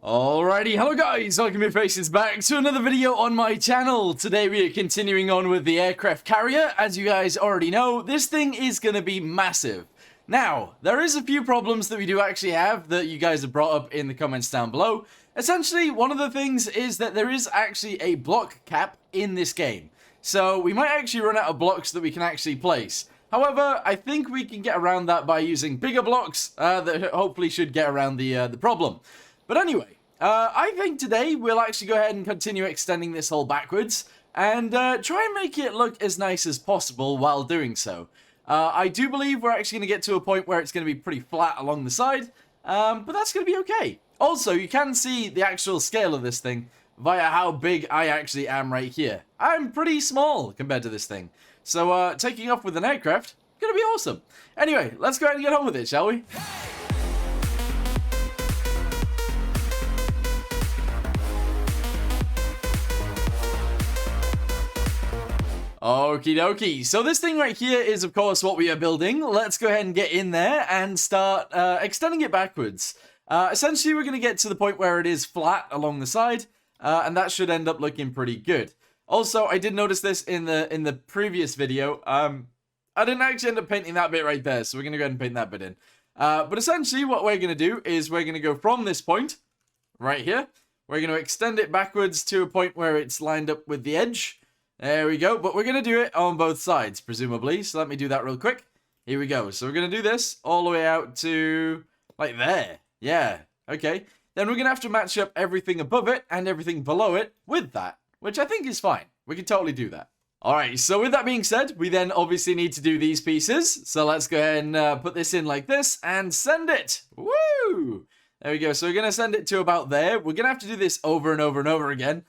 Alrighty, hello guys, welcome your faces back to another video on my channel. Today we are continuing on with the aircraft carrier. As you guys already know, this thing is going to be massive. Now, there is a few problems that we do actually have that you guys have brought up in the comments down below. Essentially, one of the things is that there is actually a block cap in this game. So we might actually run out of blocks that we can actually place. However, I think we can get around that by using bigger blocks that hopefully should get around the problem. But anyway, I think today we'll actually go ahead and continue extending this hole backwards and try and make it look as nice as possible while doing so. I do believe we're actually going to get to a point where it's going to be pretty flat along the side, but that's going to be okay. Also, you can see the actual scale of this thing via how big I actually am right here. I'm pretty small compared to this thing. So taking off with an aircraft, going to be awesome. Anyway, let's go ahead and get on with it, shall we? Okie dokie, so this thing right here is of course what we are building. Let's go ahead and get in there and start extending it backwards. Essentially we're going to get to the point where it is flat along the side, and that should end up looking pretty good. Also, I did notice this in the previous video. I didn't actually end up painting that bit right there, so we're going to go ahead and paint that bit in. But essentially what we're going to do is we're going to go from this point, right here. We're going to extend it backwards to a point where it's lined up with the edge. There we go, but we're going to do it on both sides, presumably, so let me do that real quick. Here we go, so we're going to do this all the way out to, like there. Yeah, okay. Then we're going to have to match up everything above it and everything below it with that, which I think is fine. We can totally do that. Alright, so with that being said, we then obviously need to do these pieces. So let's go ahead and put this in like this and send it. Woo! There we go, so we're going to send it to about there. We're going to have to do this over and over and over again.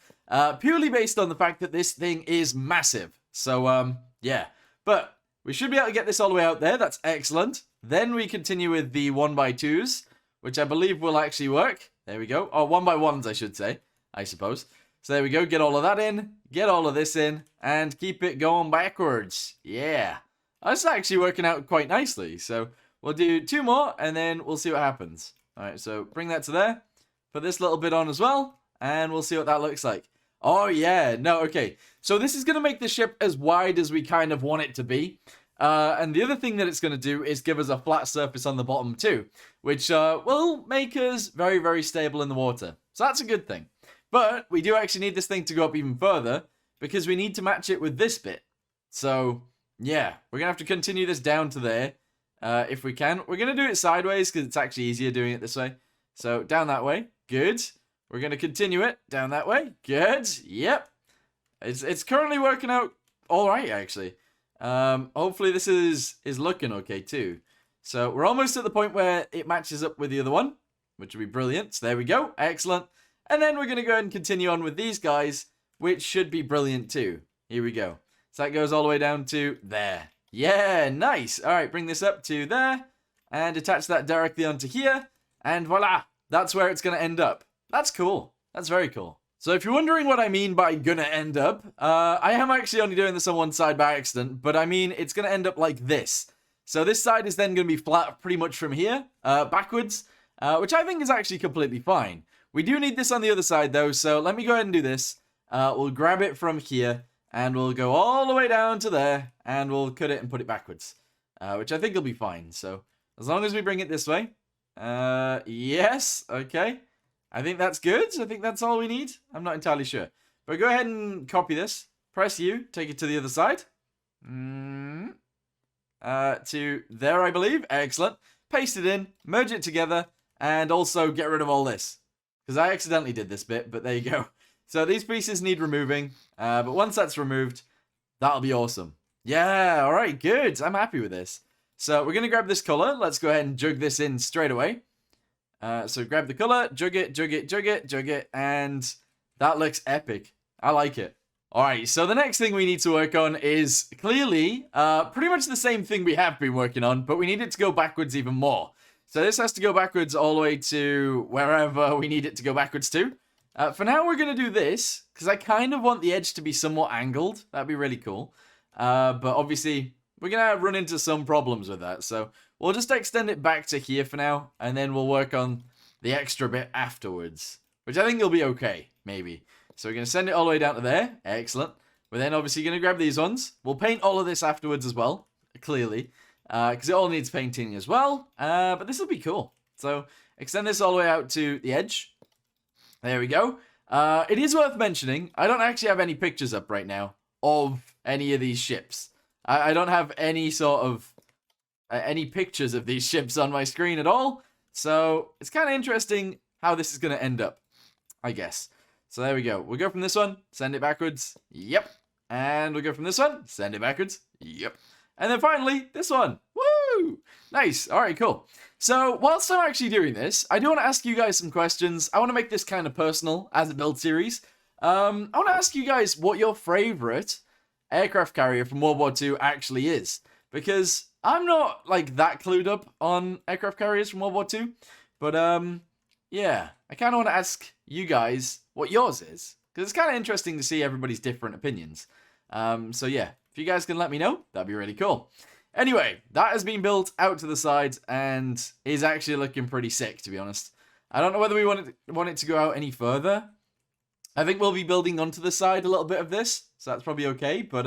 Purely based on the fact that this thing is massive. So, yeah. But we should be able to get this all the way out there. That's excellent. Then we continue with the 1x2s, which I believe will actually work. There we go. Oh, 1x1s, I should say, I suppose. So there we go. Get all of that in. Get all of this in. And keep it going backwards. Yeah. That's actually working out quite nicely. So we'll do 2 more, and then we'll see what happens. All right, so bring that to there. Put this little bit on as well, and we'll see what that looks like. Oh, yeah. No, okay. So this is going to make the ship as wide as we kind of want it to be. And the other thing that it's going to do is give us a flat surface on the bottom too, which will make us very, very stable in the water. So that's a good thing. But we do actually need this thing to go up even further because we need to match it with this bit. So, yeah, we're going to have to continue this down to there if we can. We're going to do it sideways because it's actually easier doing it this way. So down that way. Good. We're going to continue it down that way. Good. Yep. It's currently working out all right, actually. Hopefully this is looking okay, too. So we're almost at the point where it matches up with the other one, which would be brilliant. So there we go. Excellent. And then we're going to go ahead and continue on with these guys, which should be brilliant, too. Here we go. So that goes all the way down to there. Yeah, nice. All right, bring this up to there and attach that directly onto here. And voila, that's where it's going to end up. That's cool. That's very cool. So if you're wondering what I mean by gonna end up, I am actually only doing this on one side by accident, but I mean it's gonna end up like this. So this side is then gonna be flat pretty much from here, backwards, which I think is actually completely fine. We do need this on the other side though, so let me go ahead and do this. We'll grab it from here, and we'll go all the way down to there, and we'll cut it and put it backwards, which I think will be fine. So as long as we bring it this way, yes, okay. I think that's good. I think that's all we need. I'm not entirely sure. But go ahead and copy this. Press U. Take it to the other side. To there, I believe. Excellent. Paste it in. Merge it together. And also get rid of all this. Because I accidentally did this bit, but there you go. So these pieces need removing. But once that's removed, that'll be awesome. Yeah, all right, good. I'm happy with this. So we're going to grab this color. Let's go ahead and jug this in straight away. So grab the color, jug it, jug it, jug it, jug it, and that looks epic. I like it. Alright, so the next thing we need to work on is clearly pretty much the same thing we have been working on, but we need it to go backwards even more. So this has to go backwards all the way to wherever we need it to go backwards to. For now, we're going to do this, because I kind of want the edge to be somewhat angled. That'd be really cool. But obviously, we're going to run into some problems with that, so we'll just extend it back to here for now, and then we'll work on the extra bit afterwards. which I think will be okay, maybe. So we're going to send it all the way down to there. Excellent. We're then obviously going to grab these ones. We'll paint all of this afterwards as well, clearly, because it all needs painting as well. But this will be cool. So extend this all the way out to the edge. There we go. It is worth mentioning, I don't actually have any pictures up right now of any of these ships. I don't have any sort of any pictures of these ships on my screen at all. So it's kind of interesting how this is going to end up, I guess. So there we go. We'll go from this one, send it backwards. Yep. And we'll go from this one, send it backwards. Yep. And then finally, this one. Woo! Nice. All right, cool. So whilst I'm actually doing this, I do want to ask you guys some questions. I want to make this kind of personal as a build series. I want to ask you guys what your favorite aircraft carrier from World War II actually is. Because I'm not, like, that clued up on aircraft carriers from World War II. But, yeah. I kind of want to ask you guys what yours is. Because it's kind of interesting to see everybody's different opinions. So, yeah. If you guys can let me know, that'd be really cool. Anyway, that has been built out to the side and is actually looking pretty sick, to be honest. I don't know whether we want it to go out any further. I think we'll be building onto the side a little bit of this, so that's probably okay. But,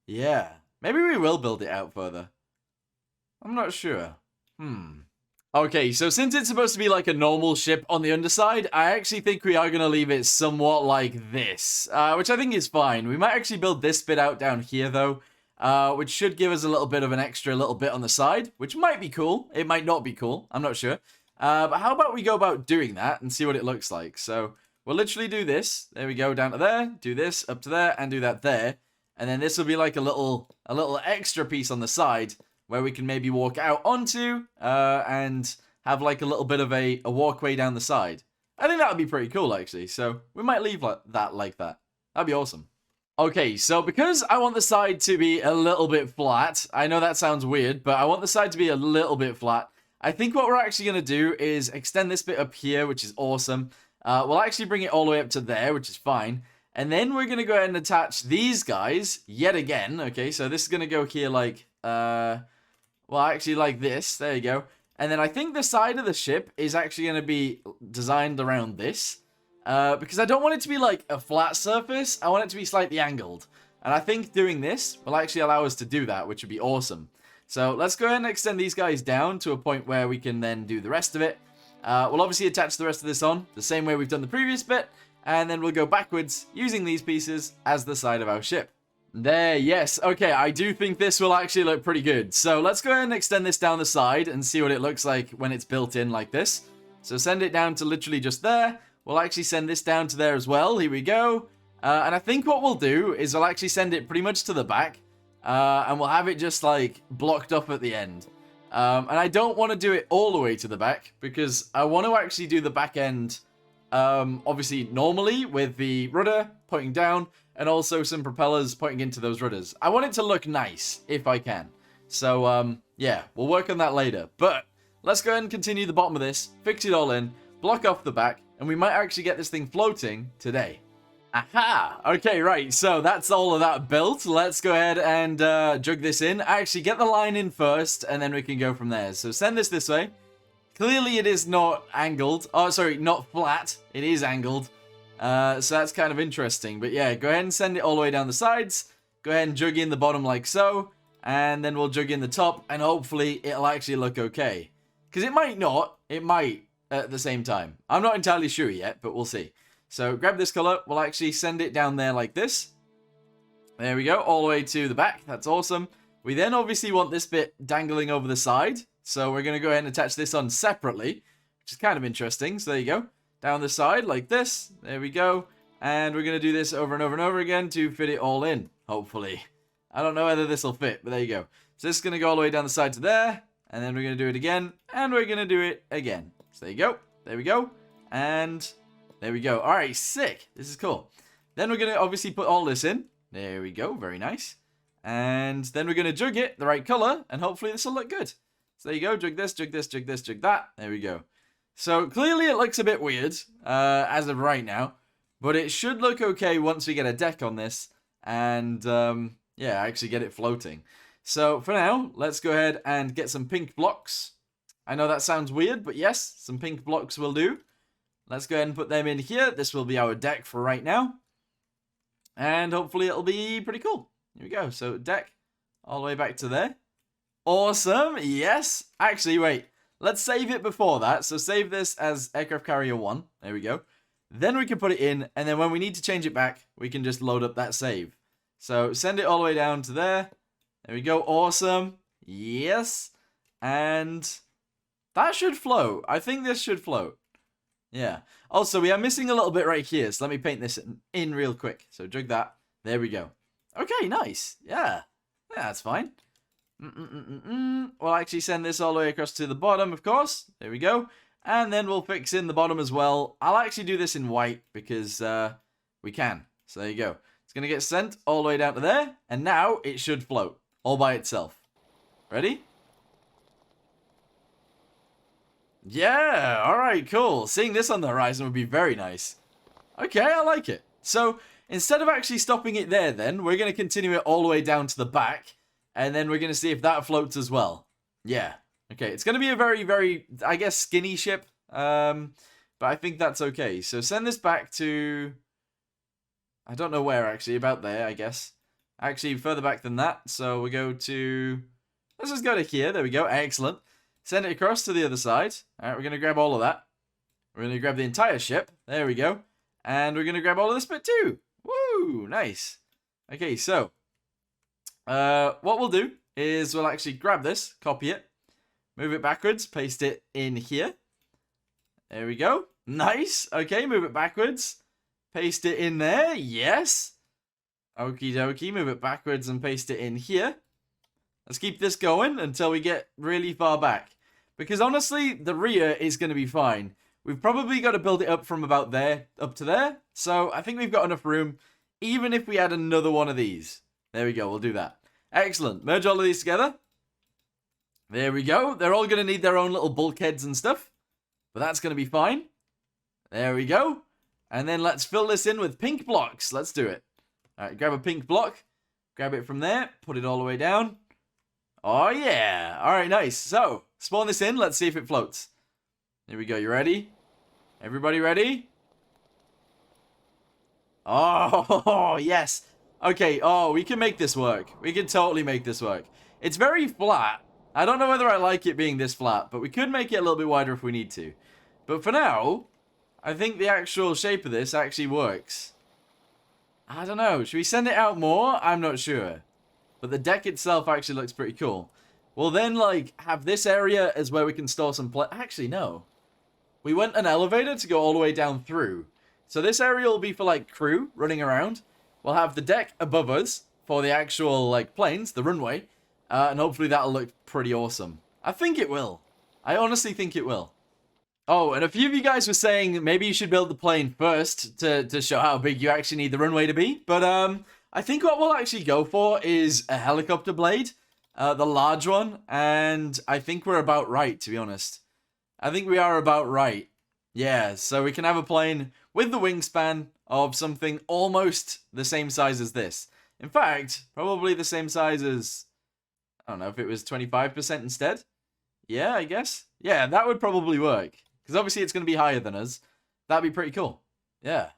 yeah. Maybe we will build it out further. I'm not sure. Okay, so since it's supposed to be like a normal ship on the underside, I actually think we are going to leave it somewhat like this, which I think is fine. We might actually build this bit out down here, though, which should give us a little bit of an extra little bit on the side, which might be cool. It might not be cool. I'm not sure. But how about we go about doing that and see what it looks like? So we'll literally do this. There we go, down to there. Do this, up to there, and do that there. And then this will be like a little extra piece on the side where we can maybe walk out onto and have like a little bit of a walkway down the side. I think that would be pretty cool, actually. So we might leave that like that. That'd be awesome. Okay, so because I want the side to be a little bit flat, I know that sounds weird, but I want the side to be a little bit flat. I think what we're actually going to do is extend this bit up here, which is awesome. We'll actually bring it all the way up to there, which is fine. And then we're going to go ahead and attach these guys yet again. Okay, so this is going to go here like, well, actually like this. There you go. And then I think the side of the ship is actually going to be designed around this. Because I don't want it to be like a flat surface. I want it to be slightly angled. And I think doing this will actually allow us to do that, which would be awesome. So let's go ahead and extend these guys down to a point where we can then do the rest of it. We'll obviously attach the rest of this on the same way we've done the previous bit. And then we'll go backwards using these pieces as the side of our ship. There, yes. Okay, I do think this will actually look pretty good. So let's go ahead and extend this down the side and see what it looks like when it's built in like this. So send it down to literally just there. We'll actually send this down to there as well. Here we go. And I think what we'll do is we'll actually send it pretty much to the back. And we'll have it just like blocked up at the end. And I don't want to do it all the way to the back because I want to actually do the back end obviously normally with the rudder pointing down and also some propellers pointing into those rudders. I want it to look nice if I can. So yeah, we'll work on that later. But let's go ahead and continue the bottom of this, fix it all in, block off the back, and we might actually get this thing floating today. Aha! Okay, right, so that's all of that built. Let's go ahead and jug this in. Actually, get the line in first, and then we can go from there. So send this way. Clearly, it is not angled. Oh, sorry, not flat. It is angled. So that's kind of interesting. But yeah, go ahead and send it all the way down the sides. Go ahead and jug in the bottom like so. And then we'll jug in the top, and hopefully it'll actually look okay. Because it might not. It might at the same time. I'm not entirely sure yet, but we'll see. So grab this color. We'll actually send it down there like this. There we go, all the way to the back. That's awesome. We then obviously want this bit dangling over the side. So we're going to go ahead and attach this on separately, which is kind of interesting. So there you go. Down the side like this. There we go. And we're going to do this over and over and over again to fit it all in, hopefully. I don't know whether this will fit, but there you go. So this is going to go all the way down the side to there. And then we're going to do it again. And we're going to do it again. So there you go. There we go. And there we go. All right, sick. This is cool. Then we're going to obviously put all this in. There we go. Very nice. And then we're going to jug it the right color. And hopefully this will look good. So there you go. Jug this, jug this, jug this, jug that. There we go. So clearly it looks a bit weird as of right now. But it should look okay once we get a deck on this. And yeah, actually get it floating. So for now, let's go ahead and get some pink blocks. I know that sounds weird, but yes, some pink blocks will do. Let's go ahead and put them in here. This will be our deck for right now. And hopefully it'll be pretty cool. Here we go. So deck all the way back to there. Awesome. Yes. Actually, wait. Let's save it before that. So save this as aircraft carrier 1. There we go. Then we can put it in. And then when we need to change it back, we can just load up that save. So send it all the way down to there. There we go. Awesome. Yes. And that should float. I think this should float. Yeah. Also, we are missing a little bit right here. So let me paint this in real quick. So drag that. There we go. Okay, nice. Yeah. Yeah, that's fine. We'll actually send this all the way across to the bottom, of course. There we go. And then we'll fix in the bottom as well. I'll actually do this in white because we can. So there you go. It's going to get sent all the way down to there. And now it should float all by itself. Ready? Yeah, alright, cool. Seeing this on the horizon would be very nice. Okay, I like it. So, instead of actually stopping it there then, we're going to continue it all the way down to the back. And then we're going to see if that floats as well. Yeah. Okay, it's going to be a very, very, I guess, skinny ship. But I think that's okay. So, send this back to... I don't know where, actually. About there, I guess. Actually, further back than that. So, we go to... Let's just go to here. There we go. Excellent. Send it across to the other side. All right, we're going to grab all of that. We're going to grab the entire ship. There we go. And we're going to grab all of this bit too. Woo, nice. Okay, so what we'll do is we'll actually grab this, copy it, move it backwards, paste it in here. There we go. Nice. Okay, move it backwards, paste it in there. Yes. Okie dokie, move it backwards and paste it in here. Let's keep this going until we get really far back. Because honestly, the rear is going to be fine. We've probably got to build it up from about there up to there. So I think we've got enough room, even if we add another one of these. There we go, we'll do that. Excellent. Merge all of these together. There we go. They're all going to need their own little bulkheads and stuff. But that's going to be fine. There we go. And then let's fill this in with pink blocks. Let's do it. All right, grab a pink block. Grab it from there. Put it all the way down. Oh, yeah. All right, nice. So, spawn this in. Let's see if it floats. Here we go. You ready? Everybody ready? Oh, yes. Okay. Oh, we can make this work. We can totally make this work. It's very flat. I don't know whether I like it being this flat, but we could make it a little bit wider if we need to. But for now, I think the actual shape of this actually works. I don't know. Should we send it out more? I'm not sure. But the deck itself actually looks pretty cool. We'll then, like, have this area as where we can store some Actually, no. We went an elevator to go all the way down through. So this area will be for, like, crew running around. We'll have the deck above us for the actual, like, planes, the runway. And hopefully that'll look pretty awesome. I think it will. I honestly think it will. Oh, and a few of you guys were saying maybe you should build the plane first to show how big you actually need the runway to be. But, I think what we'll actually go for is a helicopter blade, the large one, and I think we're about right, to be honest. I think we are about right. Yeah, so we can have a plane with the wingspan of something almost the same size as this. In fact, probably the same size as, I don't know, if it was 25% instead? Yeah, I guess. Yeah, that would probably work. Because obviously it's going to be higher than us. That'd be pretty cool. Yeah.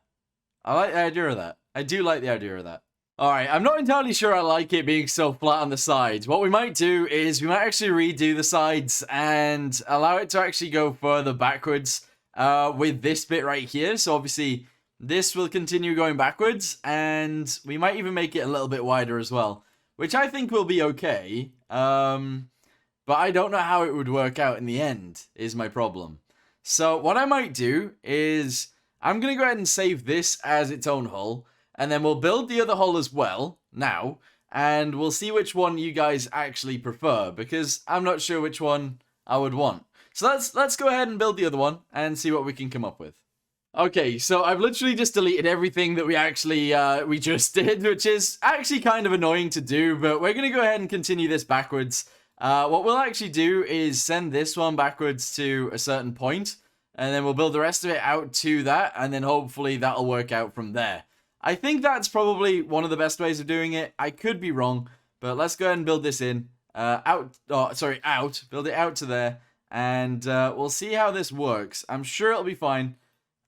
I like the idea of that. I do like the idea of that. Alright, I'm not entirely sure I like it being so flat on the sides. What we might do is we might actually redo the sides and allow it to actually go further backwards with this bit right here. So obviously this will continue going backwards and we might even make it a little bit wider as well, which I think will be okay. But I don't know how it would work out in the end is my problem. So what I might do is I'm going to go ahead and save this as its own hull. And then we'll build the other hull as well, now, and we'll see which one you guys actually prefer, because I'm not sure which one I would want. So let's go ahead and build the other one, and see what we can come up with. Okay, so I've literally just deleted everything that we actually, we just did, which is actually kind of annoying to do, but we're going to go ahead and continue this backwards. What we'll actually do is send this one backwards to a certain point, and then we'll build the rest of it out to that, and then hopefully that'll work out from there. I think that's probably one of the best ways of doing it. I could be wrong, but let's go ahead and build this in. Build it out to there, and we'll see how this works. I'm sure it'll be fine.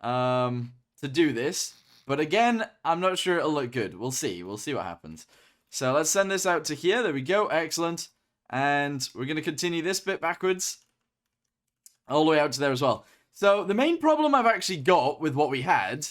to do this. But again, I'm not sure it'll look good. We'll see. We'll see what happens. So let's send this out to here. There we go. Excellent. And we're going to continue this bit backwards all the way out to there as well. So the main problem I've actually got with what we had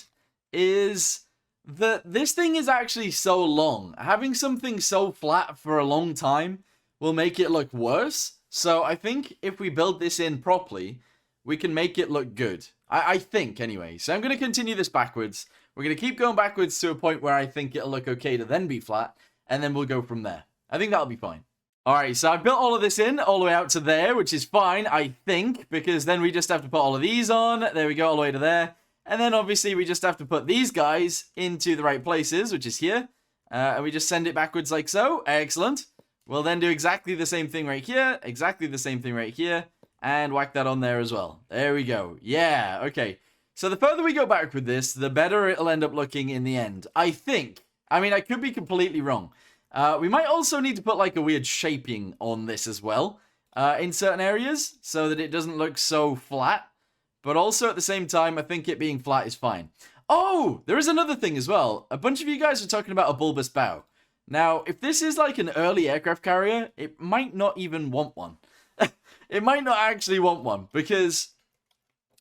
is that this thing is actually so long. Having something so flat for a long time will make it look worse. So I think if we build this in properly, we can make it look good. I think, anyway. So I'm going to continue this backwards. We're going to keep going backwards to a point where I think it'll look okay to then be flat, and then we'll go from there. I think that'll be fine. Alright, so I've built all of this in, all the way out to there, which is fine, I think, because then we just have to put all of these on. There we go, all the way to there. And then, obviously, we just have to put these guys into the right places, which is here. And we just send it backwards like so. Excellent. We'll then do exactly the same thing right here, exactly the same thing right here, and whack that on there as well. There we go. Yeah, okay. So the further we go back with this, the better it'll end up looking in the end. I think. I mean, I could be completely wrong. We might also need to put like a weird shaping on this as well in certain areas so that it doesn't look so flat. But also at the same time, I think it being flat is fine. Oh, there is another thing as well. A bunch of you guys are talking about a bulbous bow. Now, if this is like an early aircraft carrier, it might not even want one. It might not actually want one because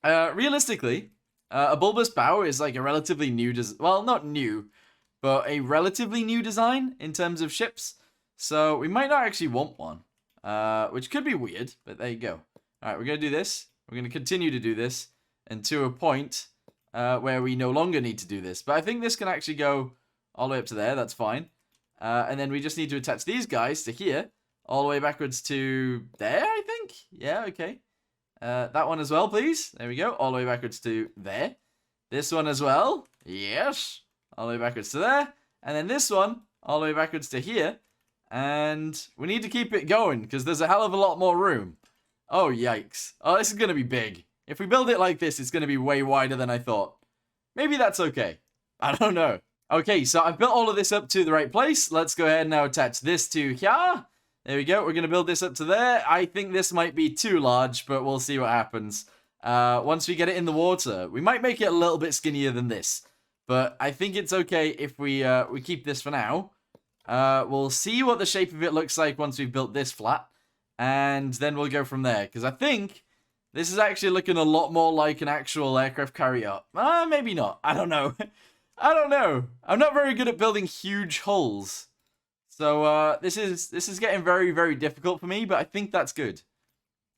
realistically, a bulbous bow is like a relatively new well, not new, but a relatively new design in terms of ships. So we might not actually want one, which could be weird, but there you go. All right, we're going to do this. We're going to continue to do this and to a point where we no longer need to do this. But I think this can actually go all the way up to there. That's fine. And then we just need to attach these guys to here, all the way backwards to there, I think. Yeah, okay. That one as well, please. There we go. All the way backwards to there. This one as well. Yes. All the way backwards to there. And then this one, all the way backwards to here. And we need to keep it going, because there's a hell of a lot more room. Oh, yikes. Oh, this is going to be big. If we build it like this, it's going to be way wider than I thought. Maybe that's okay. I don't know. Okay, so I've built all of this up to the right place. Let's go ahead and now attach this to here. There we go. We're going to build this up to there. I think this might be too large, but we'll see what happens. Once we get it in the water, we might make it a little bit skinnier than this. But I think it's okay if we keep this for now. We'll see what the shape of it looks like once we've built this flat. And then we'll go from there. Because I think this is actually looking a lot more like an actual aircraft carrier. Maybe not. I don't know. I don't know. I'm not very good at building huge hulls. So this is getting very, very difficult for me. But I think that's good.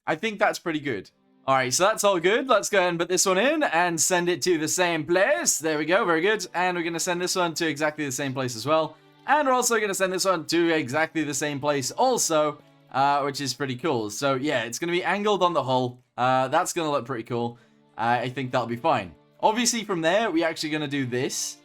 I think that's pretty good. Alright, so that's all good. Let's go ahead and put this one in and send it to the same place. There we go, very good. And we're going to send this one to exactly the same place as well. And we're also going to send this one to exactly the same place also, which is pretty cool. So yeah, it's going to be angled on the hull. That's going to look pretty cool. I think that'll be fine. Obviously from there, we're actually going to do this.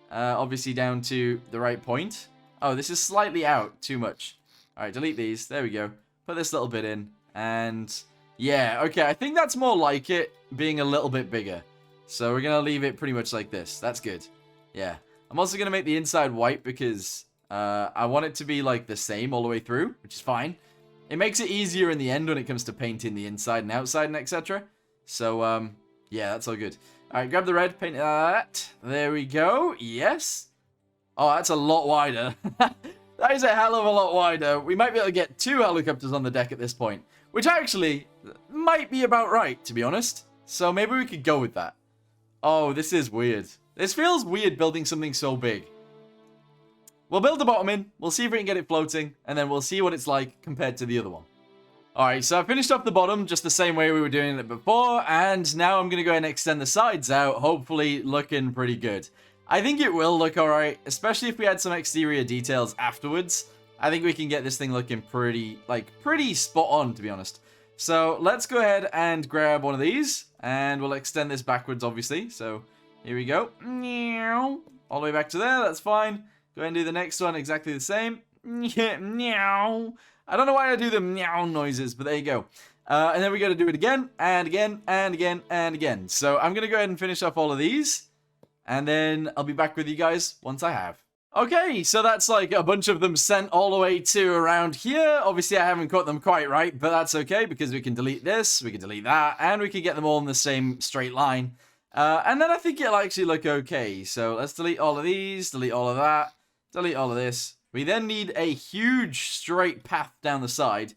Obviously down to the right point. Oh, this is slightly out too much. Alright, delete these. There we go. Put this little bit in. And yeah, okay, I think that's more like it being a little bit bigger. So we're going to leave it pretty much like this. That's good. Yeah. I'm also going to make the inside white because I want it to be like the same all the way through, which is fine. It makes it easier in the end when it comes to painting the inside and outside and etc. So, yeah, that's all good. Alright, grab the red, paint that. There we go. Yes. Oh, that's a lot wider. That is a hell of a lot wider. We might be able to get 2 helicopters on the deck at this point. Which actually might be about right, to be honest. So maybe we could go with that. Oh, this is weird. This feels weird building something so big. We'll build the bottom in. We'll see if we can get it floating. And then we'll see what it's like compared to the other one. Alright, so I finished off the bottom just the same way we were doing it before. And now I'm going to go ahead and extend the sides out. Hopefully looking pretty good. I think it will look alright. Especially if we had some exterior details afterwards. I think we can get this thing looking pretty spot on, to be honest. So let's go ahead and grab one of these. And we'll extend this backwards, obviously. So here we go. All the way back to there. That's fine. Go ahead and do the next one exactly the same. I don't know why I do the meow noises, but there you go. And then we got to do it again, and again, and again, and again. So I'm going to go ahead and finish off all of these. And then I'll be back with you guys once I have. Okay, so that's like a bunch of them sent all the way to around here. Obviously, I haven't cut them quite right, but that's okay because we can delete this, we can delete that, and we can get them all in the same straight line. And then I think it'll actually look okay. So let's delete all of these, delete all of that, delete all of this. We then need a huge straight path down the side.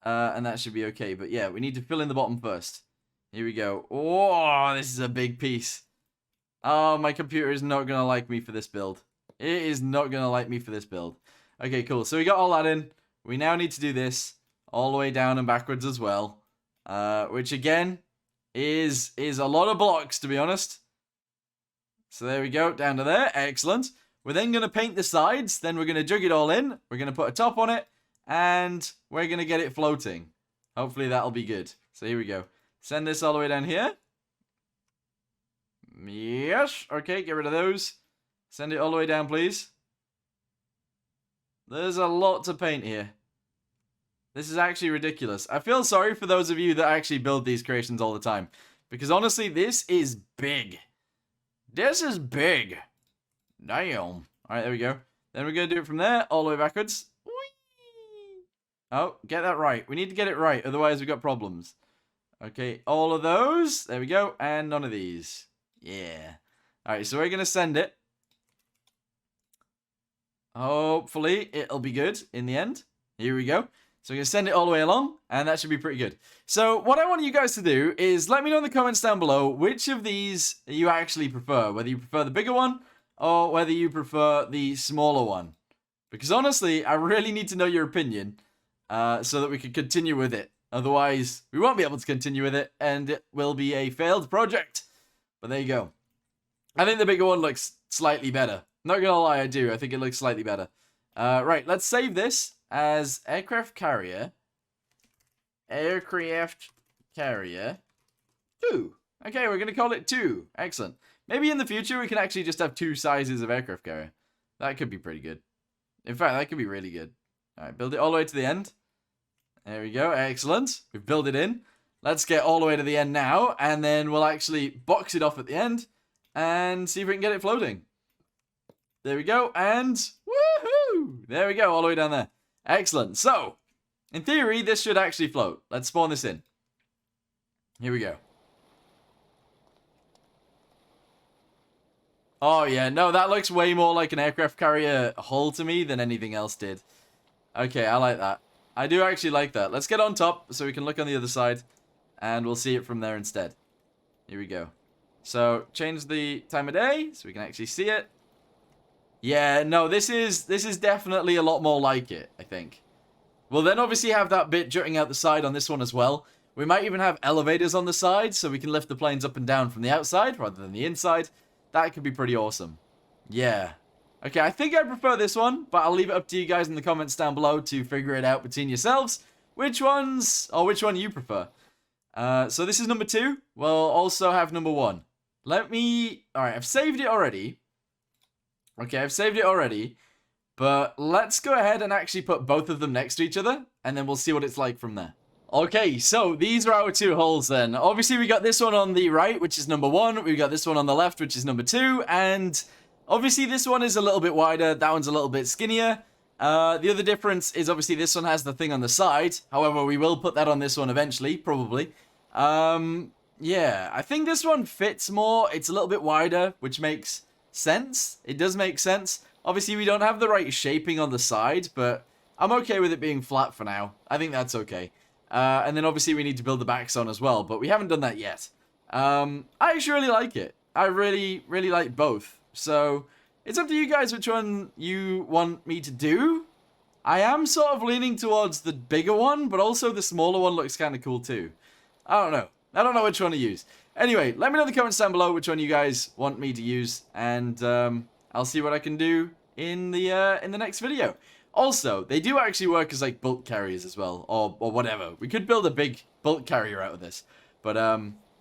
And that should be okay. But yeah, we need to fill in the bottom first. Here we go. Oh, this is a big piece. Oh, my computer is not going to like me for this build. It is not going to like me for this build. Okay, cool. So we got all that in. We now need to do this all the way down and backwards as well. Which again is a lot of blocks, to be honest. So there we go, down to there. Excellent. We're then going to paint the sides. Then we're going to jug it all in. We're going to put a top on it. And we're going to get it floating. Hopefully that'll be good. So here we go. Send this all the way down here. Yes. Okay, get rid of those. Send it all the way down, please. There's a lot to paint here. This is actually ridiculous. I feel sorry for those of you that actually build these creations all the time. Because honestly, this is big. This is big. Damn. Alright, there we go. Then we're going to do it from there, all the way backwards. Whee! Oh, get that right. We need to get it right, otherwise we've got problems. Okay, all of those. There we go. And none of these. Yeah. Alright, so we're going to send it. Hopefully, it'll be good in the end. Here we go. So we're going to send it all the way along, and that should be pretty good. So what I want you guys to do is let me know in the comments down below which of these you actually prefer. Whether you prefer the bigger one, or whether you prefer the smaller one. Because honestly, I really need to know your opinion, so that we can continue with it. Otherwise, we won't be able to continue with it, and it will be a failed project. But there you go. I think the bigger one looks slightly better. Not gonna lie, I do. I think it looks slightly better. Right, let's save this as aircraft carrier. Aircraft carrier 2. Okay, we're gonna call it 2. Excellent. Maybe in the future we can actually just have 2 sizes of aircraft carrier. That could be pretty good. In fact, that could be really good. Alright, build it all the way to the end. There we go, excellent. We've built it in. Let's get all the way to the end now, and then we'll actually box it off at the end and see if we can get it floating. There we go, and woohoo! There we go, all the way down there. Excellent. So, in theory, this should actually float. Let's spawn this in. Here we go. Oh, yeah, no, that looks way more like an aircraft carrier hull to me than anything else did. Okay, I like that. I do actually like that. Let's get on top so we can look on the other side, and we'll see it from there instead. Here we go. So, change the time of day so we can actually see it. Yeah, no, this is definitely a lot more like it, I think. We'll then obviously have that bit jutting out the side on this one as well. We might even have elevators on the side so we can lift the planes up and down from the outside rather than the inside. That could be pretty awesome. Yeah. Okay, I think I prefer this one, but I'll leave it up to you guys in the comments down below to figure it out between yourselves. Which one you prefer. So this is number 2. We'll also have number 1. Alright, I've saved it already. Okay, I've saved it already. But let's go ahead and actually put both of them next to each other, and then we'll see what it's like from there. Okay, so these are our 2 holes then. Obviously, we got this one on the right, which is number 1. We've got this one on the left, which is number 2. And obviously, this one is a little bit wider. That one's a little bit skinnier. The other difference is obviously this one has the thing on the side. However, we will put that on this one eventually, probably. Yeah, I think this one fits more. It's a little bit wider, which makes sense. It does make sense. Obviously, we don't have the right shaping on the side, but I'm okay with it being flat for now. I think that's okay. And then obviously we need to build the backs on as well, but we haven't done that yet. I actually really like it. I really, really like both. So it's up to you guys which one you want me to do. I am sort of leaning towards the bigger one, but also the smaller one looks kind of cool too. I don't know. I don't know which one to use. Anyway, let me know in the comments down below which one you guys want me to use, and I'll see what I can do in the next video. Also, they do actually work as like bulk carriers as well, or whatever. We could build a big bulk carrier out of this, but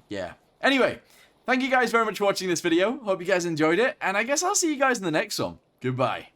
yeah. Anyway, thank you guys very much for watching this video. Hope you guys enjoyed it, and I guess I'll see you guys in the next one. Goodbye.